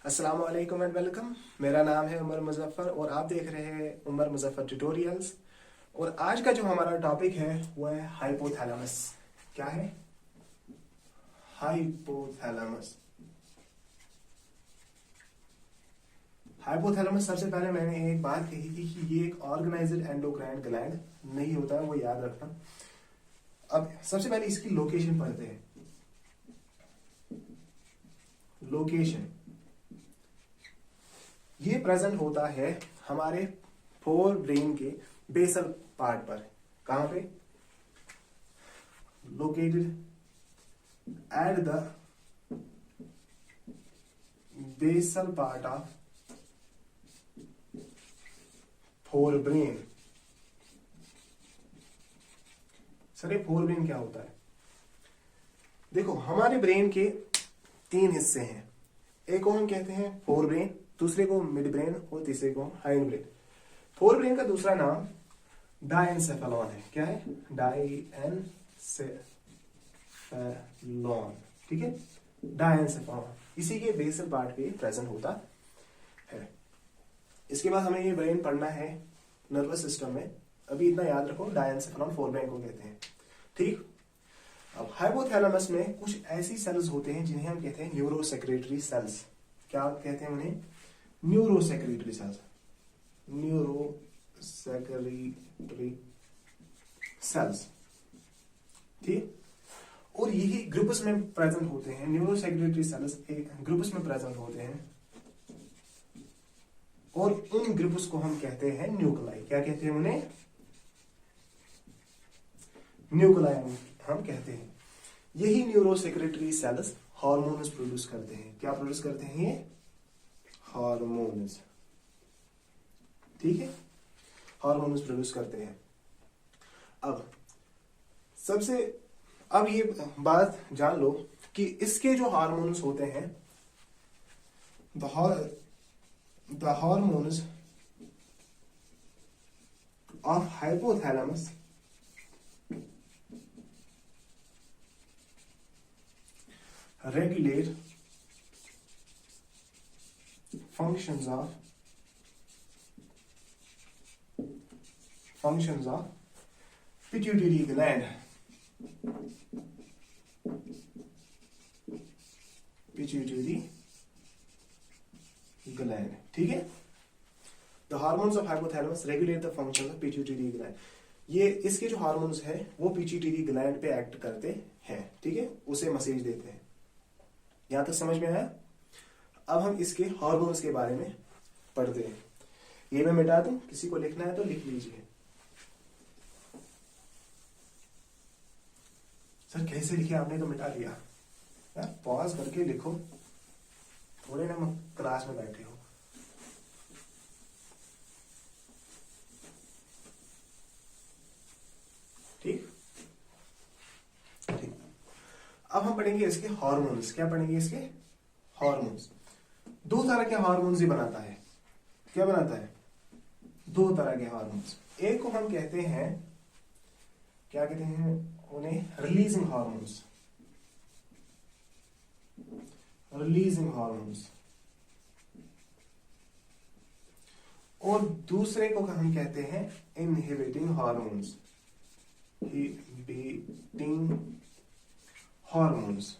अस्सलाम वालेकुम and welcome. मेरा नाम है उमर मुजफ्फर और आप देख रहे हैं उमर मुजफ्फर ट्यूटोरियल्स। और आज का जो हमारा टॉपिक है वो है हाइपोथैलेमस। क्या है? हाइपोथैलेमस। हाइपोथैलेमस, सबसे पहले मैंने एक बात कही थी कि ये एक ऑर्गेनाइज्ड एंडोक्राइन ग्लैंड नहीं होता है, वो याद रखना। अब सबसे पहले इसकी लोकेशन पढ़ते हैं। लोकेशन ये प्रेजेंट होता है हमारे फोर ब्रेन के बेसल पार्ट पर। कहां पे? Located at the basal part of forebrain. Sir ये फोर ब्रेन क्या होता है? देखो, हमारे ब्रेन के तीन हिस्से हैं। एक को हम कहते हैं फोर ब्रेन, दूसरे को मिड ब्रेन और तीसरे को हाइंड ब्रेन। फोर ब्रेन का दूसरा नाम डायनसेफेलॉन है। क्या है? डायनसेफेलॉन। ठीक है, डायनसेफेलॉन इसी के बेसल पार्ट पे प्रेजेंट होता है। इसके बाद हमें ये ब्रेन पढ़ना है नर्वस सिस्टम में। अभी इतना याद रखो, डायनसेफेलॉन फोर ब्रेन को कहते हैं। ठीक। अब हाइपोथैलेमस में कुछ ऐसी सेल्स होते हैं जिन्हें हम कहते हैं न्यूरोसेक्रेटरी सेल्स। क्या कहते हैं उन्हें? Neurosecretory cells. Neurosecretory cells. ठीक। और यही ग्रुप्स में प्रेजेंट होते हैं। न्यूरोसेक्रेटरी सेल्स एक ग्रुप्स में प्रेजेंट होते हैं और उन ग्रुप्स को हम कहते हैं न्यूक्लाई। क्या कहते हैं उन्हें? न्यूक्लाई हम कहते हैं। यही न्यूरोसेक्रेटरी सेल्स हार्मोन्स प्रोड्यूस करते हैं। क्या प्रोड्यूस करते हैं? ये हार्मोन्स। ठीक है, हार्मोन्स प्रोड्यूस करते हैं। अब ये बात जान लो कि इसके जो हार्मोन्स होते हैं, the hormones of hypothalamus regulate functions of pituitary gland। pituitary gland। ठीक है, the hormones of hypothalamus regulate the functions of pituitary gland. ये इसके जो हार्मोन्स है वो पिट्यूटरी ग्लैंड पे एक्ट करते हैं। ठीक है, उसे मैसेज देते हैं। यहां तक समझ में आया? अब हम इसके हार्मोन्स के बारे में पढ़ते हैं। ये मैं मिटा दूं, किसी को लिखना है तो लिख लीजिए। सर कैसे लिखे? आपने तो मिटा दिया यार। पॉज करके लिखो, थोड़े ना क्लास में बैठे हो। ठीक ठीक। अब हम पढ़ेंगे इसके हार्मोन्स। क्या पढ़ेंगे? इसके हार्मोन्स। दो तरह के हार्मोन्स ही बनाता है। क्या बनाता है? दो तरह के हार्मोन्स। एक को हम कहते हैं, क्या कहते हैं उन्हें? Releasing hormones. Releasing hormones. और दूसरे को हम कहते हैं इनहिबिटिंग हार्मोन्स। Inhibiting hormones.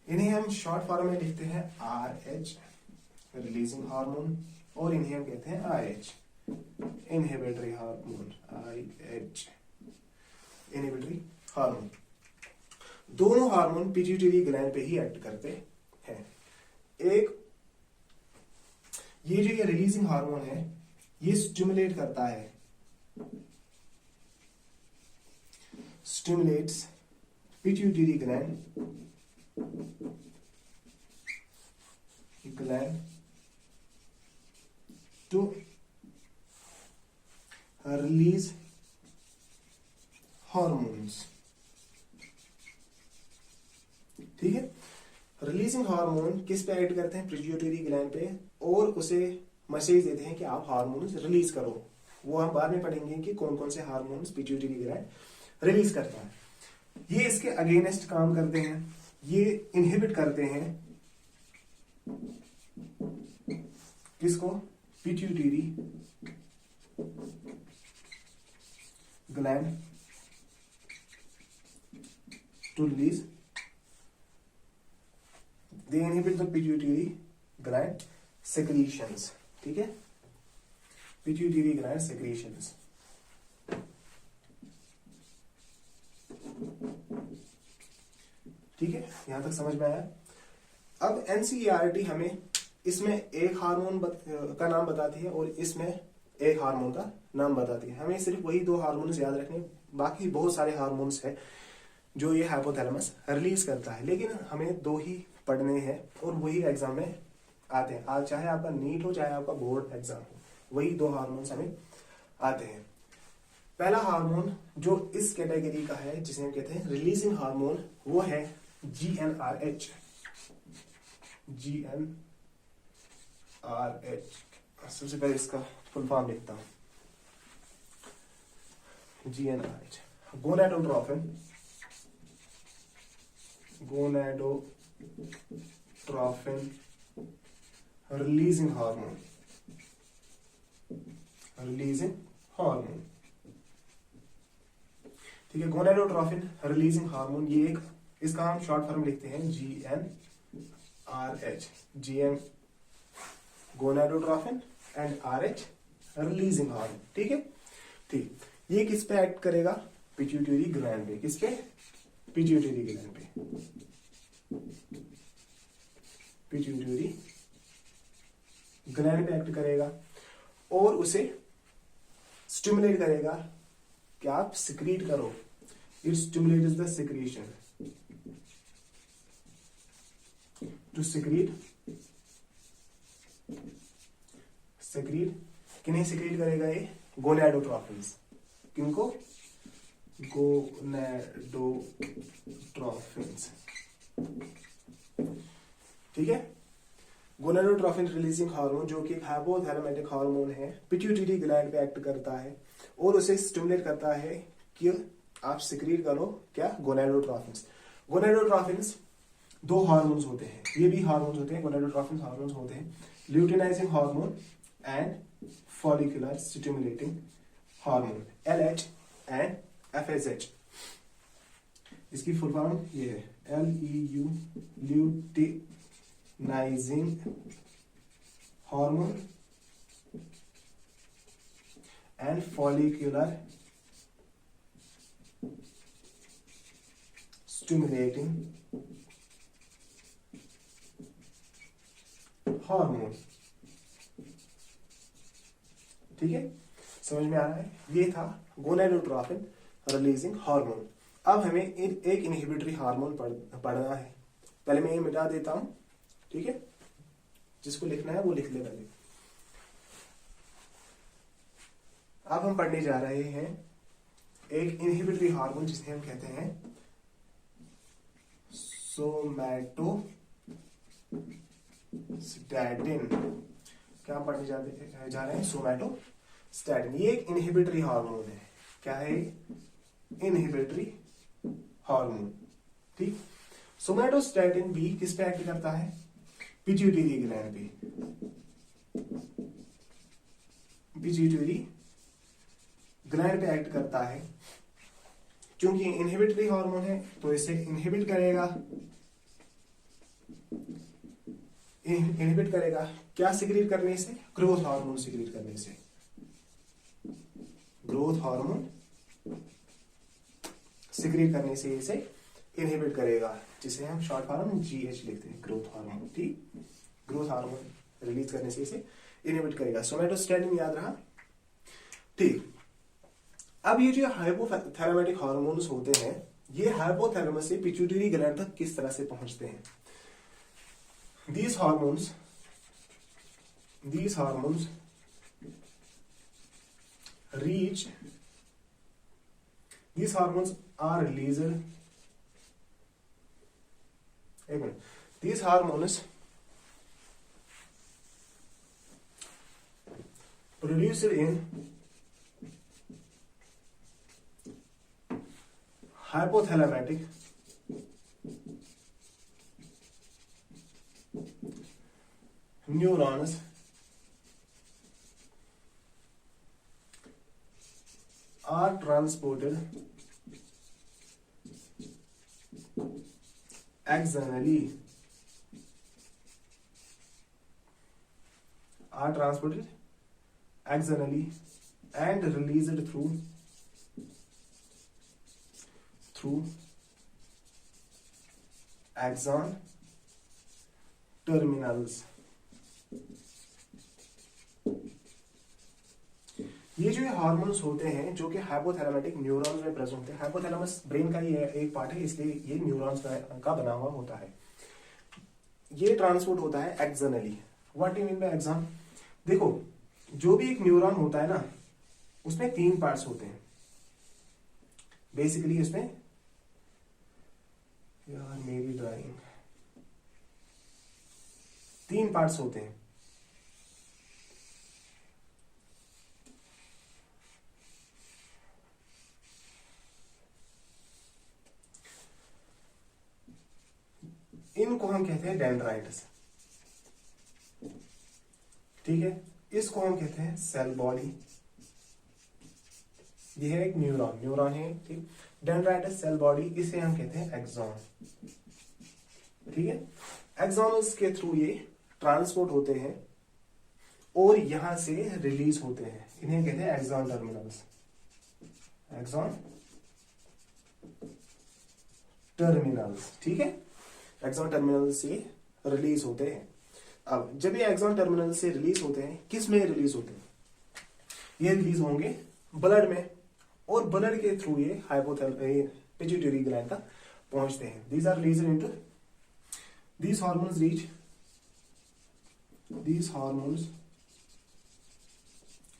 इन्हें हम शॉर्ट फॉर्म में लिखते हैं RH, रिलीजिंग हार्मोन, और इन्हें हम कहते हैं IH, inhibitory hormone. IH, inhibitory hormone. दोनों हार्मोन पिट्यूटरी ग्लैंड पे ही एक्ट करते हैं। ये जो रिलीजिंग हार्मोन है ये स्टिमुलेट करता है, stimulates pituitary gland to release hormones। ठीक है, रिलीजिंग हार्मोन किस पे एक्ट करते हैं? पिट्यूटरी ग्लैंड पे, और उसे मैसेज देते हैं कि आप हार्मोन्स रिलीज करो। वो हम बाद में पढ़ेंगे कि कौन कौन से हार्मोन्स पिट्यूटरी ग्लैंड रिलीज करता है। ये इसके अगेंस्ट काम करते हैं। ये इनहिबिट करते हैं किसको? Pituitary gland to release, they inhibit the pituitary gland secretions. ठीक है, पिट्यूटरी ग्लैंड सेक्रीशंस। ठीक है, यहां तक समझ में आया। अब एनसीईआरटी हमें इसमें एक हार्मोन का नाम बताती है और इसमें एक हार्मोन का नाम बताती है। हमें सिर्फ वही 2 हार्मोन्स याद रखने, बाकी बहुत सारे हार्मोन्स हैं जो ये हाइपोथैलेमस रिलीज करता है, लेकिन हमें 2 ही पढ़ने हैं और वही एग्जाम में आते हैं। आज चाहे आपका नीट हो चाहे आपका बोर्ड एग्जाम हो, वही 2 हार्मोन्स हमें आते हैं। पहला हार्मोन जो इस कैटेगरी का है, जिसे हम कहते हैं रिलीजिंग हार्मोन, वो है GnRH। GnRH, सबसे पहले इसका फुल फॉर्म लिखता हूं। GnRH gonadotrophin, gonadotrophin releasing hormone, releasing hormone. ठीक है, गोनाडोट्रोफिन रिलीजिंग हार्मोन, ये एक, इसका हम शॉर्ट फॉर्म लिखते हैं GnRH। GN gonadotrophin and RH releasing hormone. ठीक है, ठीक। ये किस पे एक्ट करेगा? पिट्यूटरी ग्लैंड पे। किस पे? पिट्यूटरी ग्लैंड पे। पिट्यूटरी ग्लैंड पे एक्ट करेगा और उसे स्टिमुलेट करेगा कि आप सिक्रीट करो। It stimulates the secretion, to secrete किन्हें सिक्रीट करेगा ये? गोनाडोट्रोफिन्स। किनको? गोनाडोट्रोफिन्स। ठीक है, गोनाडोट्रोफिन रिलीजिंग हार्मोन जो कि हाइपोथैलेमैटिक हार्मोन है, पिट्यूटरी ग्लैंड पे एक्ट करता है और उसे स्टिमुलेट करता है कि आप सिक्रीट करो क्या? गोनाडोट्रोफिन्स। गोनाडोट्रोफिन्स 2 हार्मोन्स होते हैं, ये भी हार्मोन्स होते हैं, गोनाडोट्रोफिन हार्मोन्स होते हैं, luteinizing hormone and follicular stimulating hormone, LH and FSH। इसकी फुल फॉर्म ये है LEU, luteinizing hormone and follicular stimulating hormone. ठीक है, समझ में आ रहा है? ये था गोनाडोट्रोफिन रिलीजिंग हार्मोन। अब हमें एक इनहिबिटरी हार्मोन पढ़ना है। पहले मैं ये मिटा देता हूं। ठीक है, जिसको लिखना है वो लिख ले पहले। अब हम पढ़ने जा रहे हैं एक इनहिबिटरी हार्मोन जिसे हम कहते हैं सोमैटोस्टैटिन। क्या पढ़ने जा रहे हैं? सोमैटोस्टैटिन। ये एक इनहिबिटरी हार्मोन है। क्या है? Inhibitory hormone. ठीक, सोमैटोस्टैटिन भी किस पे एक्ट करता है? पिट्यूटरी ग्लैंड पे। पिट्यूटरी ग्लैंड पे एक्ट करता है। क्योंकि इनहिबिटरी हार्मोन है तो इसे इनहिबिट करेगा क्या सिक्रीट करने से? ग्रोथ हार्मोन सिक्रीट करने से। ग्रोथ हार्मोन सिक्रीट करने से इसे इनहिबिट करेगा, जिसे हम शॉर्ट फॉर्म GH लिखते हैं, ग्रोथ हार्मोन। ठीक, ग्रोथ हार्मोन रिलीज करने से इसे इनहिबिट करेगा। सोमैटोस्टैटिन याद रहा? ठीक, अब ये जो हाइपोथैलेमैटिक हार्मोन्स होते हैं, ये हाइपोथैलेमस से पिट्यूटरी ग्लैंड तक किस तरह से पहुंचते हैं? These hormones are released. These hormones produced in hypothalamic neurons are transported axonally, and released through axon terminals. ये जो हार्मोन्स होते हैं जो कि हाइपोथैलेमेटिक न्यूरॉन्स में प्रेजेंट होते हैं, हाइपोथैलेमस ब्रेन का ये एक पार्ट है, इसलिए ये न्यूरॉन्स का बना हुआ होता है। ये ट्रांसपोर्ट होता है axonally. What you mean by axon? देखो, जो भी एक न्यूरॉन होता है ना, उसमें 3 पार्ट्स होते हैं बेसिकली। उसमें यार मेरी ड्राइंग 3 पार्ट्स होते हैं। इनको हम कहते हैं डेंड्राइट्स, ठीक है। इसको हम कहते हैं सेल बॉडी। ये है एक न्यूरॉन है, ठीक। डेंड्राइट्स सेल बॉडी, इसे हम कहते हैं एक्सॉन, ठीक है। एक्सॉन्स के थ्रू ये ट्रांसपोर्ट होते हैं और यहां से रिलीज होते हैं। इन्हें कहते हैं एक्सॉन टर्मिनल्स। ठीक है। एक्सॉन टर्मिनल से रिलीज होते हैं। अब जब ये एक्सॉन टर्मिनल से रिलीज होते हैं, किस में रिलीज होते हैं? ये रिलीज होंगे ब्लड में, और ब्लड के थ्रू ये पिट्यूटरी ग्लैंड तक पहुंचते हैं। These are released into these hormones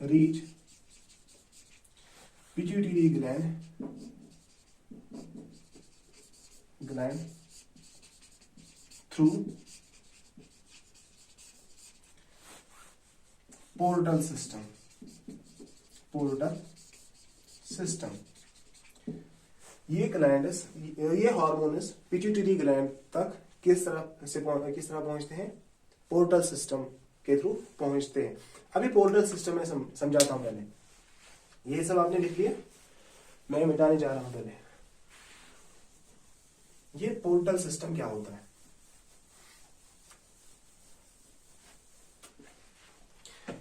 reach pituitary gland through portal system। ये हार्मोन्स पिट्यूटरी ग्लैंड तक किस तरह पहुंचते हैं? पोर्टल सिस्टम के थ्रू पहुंचते हैं। अभी पोर्टल सिस्टम में समझाता हूं। पहले ये सब आपने लिख लिया, मैं मिटाने जा रहा हूं। पहले ये पोर्टल सिस्टम क्या होता है?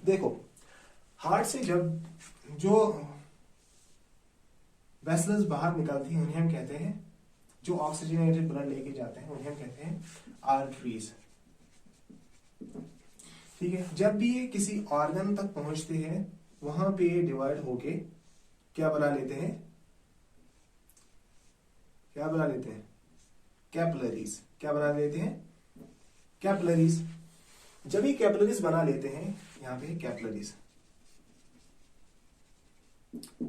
देखो, हार्ट से जब जो वेसल्स बाहर निकलती हैं, उन्हें हम कहते हैं, जो ऑक्सीजनेटेड ब्लड लेके जाते हैं, उन्हें हम कहते हैं आर्टरीज, ठीक है। जब भी ये किसी ऑर्गन तक पहुंचते हैं, वहां पे ये डिवाइड होके क्या बना लेते हैं? कैपिलरीज। क्या बना लेते हैं? कैपिलरीज। जब ये कैपिलरीज बना लेते हैं, यहां पे कैपिलरीज,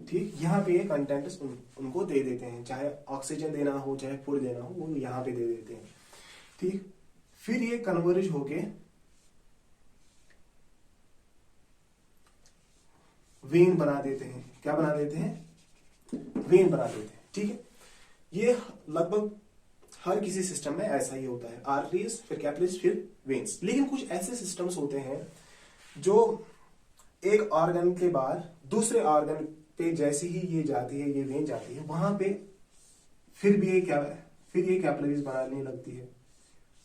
ठीक। यहाँ पे कंटेंट्स उनको दे देते हैं, चाहे ऑक्सीजन देना हो, चाहे फूड देना हो, वो यहाँ पे दे देते हैं, ठीक। फिर ये कन्वर्ज होके वेन बना देते हैं। क्या बना देते हैं? वेन बना देते हैं, ठीक है। ये लगभग हर किसी सिस्टम में ऐसा ही होता है, आर्टरीज, फिर कैपिलरीज, फिर वेन्स। लेकिन कुछ ऐसे सिस्टम्स होते हैं जो एक ऑर्गन के बाद दूसरे ऑर्गन पे जैसे ही ये जाती है, ये वेन जाती है, वहां पे फिर ये कैपिलरीज बनाने लगती है।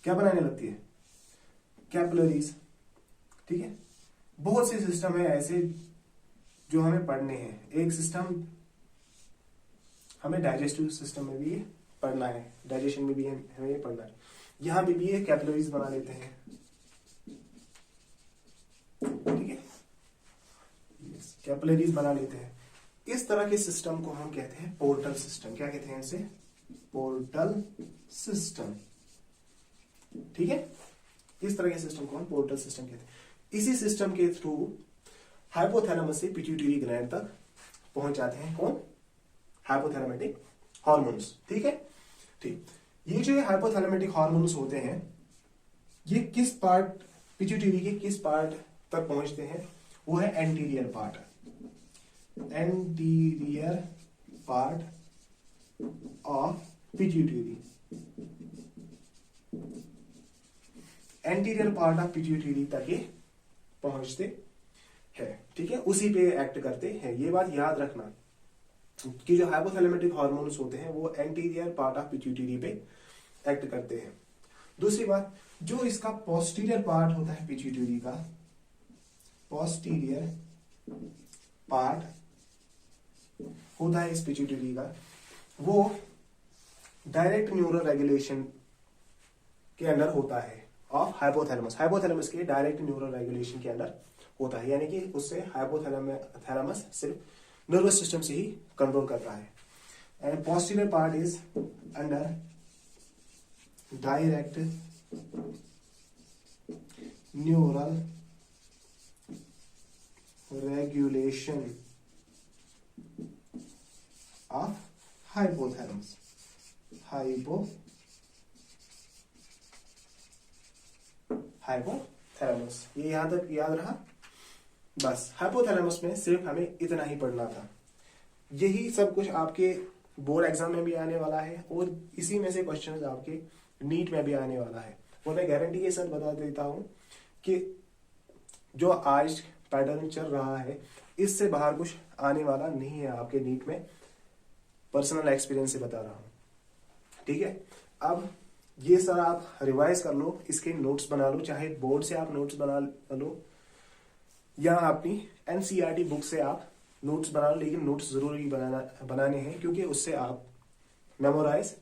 क्या बनाने लगती है? कैपिलरीज, ठीक है। बहुत से सिस्टम है ऐसे जो हमें पढ़ने हैं। एक सिस्टम हमें डाइजेस्टिव सिस्टम में भी पढ़ना है, डाइजेशन में भी हमें ये पढ़ना है। यहां पे भी ये कैपिलरीज बना लेते हैं, ठीक है। कैपिलरीज बना लेते हैं। इस तरह के सिस्टम को हम कहते हैं पोर्टल सिस्टम। क्या कहते हैं इसे? पोर्टल सिस्टम, ठीक है। इस तरह के सिस्टम को हम पोर्टल सिस्टम कहते हैं। इसी सिस्टम के थ्रू हाइपोथैलेमस से पिट्यूटरी ग्लैंड तक पहुंच जाते हैं कौन? हाइपोथैलेमेटिक हार्मोन्स, ठीक है, ठीक। ये जो हाइपोथैलेमेटिक हार्मोन्स होते हैं, ये किस पार्ट, पिट्यूटरी के किस पार्ट तक पहुंचते हैं? वो है anterior part of pituitary. Anterior part of pituitary तक ये पहुंचते हैं, ठीक है, उसी पे एक्ट करते हैं। ये बात याद रखना कि जो हाइपोथैलेमिक हार्मोन्स होते हैं वो एंटीरियर पार्ट ऑफ पिट्यूटरी पे एक्ट करते हैं। दूसरी बात, जो इसका पोस्टीरियर पार्ट होता है पिट्यूटरी का, पोस्टीरियर पार्ट होता है इस पिट्यूटरी का, वो डायरेक्ट न्यूरल रेगुलेशन के अंडर होता है ऑफ हाइपोथैलेमस। हाइपोथैलेमस के डायरेक्ट न्यूरल रेगुलेशन के अंडर होता है, यानी कि उससे हाइपोथैलेमस सिर्फ नर्वस सिस्टम से ही कंट्रोल कर रहा है। And posterior part is under direct neural regulation of hypothalamus. Hypothalamus, ये यहां तक याद रहा। बस हाइपोथैलेमस में सिर्फ हमें इतना ही पढ़ना था। यही सब कुछ आपके बोर्ड एग्जाम में भी आने वाला है और इसी में से क्वेश्चंस आपके नीट में भी आने वाला है। और मैं गारंटी के साथ बता देता हूं कि जो आज पैटर्न चल रहा है इससे बाहर कुछ आने वाला नहीं है आपके नीट में, पर्सनल एक्सपीरियंस से बता रहा हूं, ठीक है। अब ये सर आप रिवाइज कर लो, इसके नोट्स बना लो, चाहे बोर्ड से आप नोट्स बना लो या अपनी एनसीईआरटी बुक से आप नोट्स बना लो, लेकिन नोट्स जरूरी बनाने हैं क्योंकि उससे आप मेमोराइज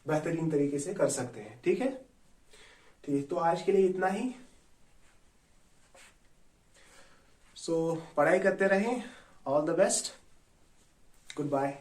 बेहतरीन तरीके से कर सकते हैं, ठीक है। ठीक, तो आज के लिए इतना ही। सो पढ़ाई करते रहें। All the best, good bye.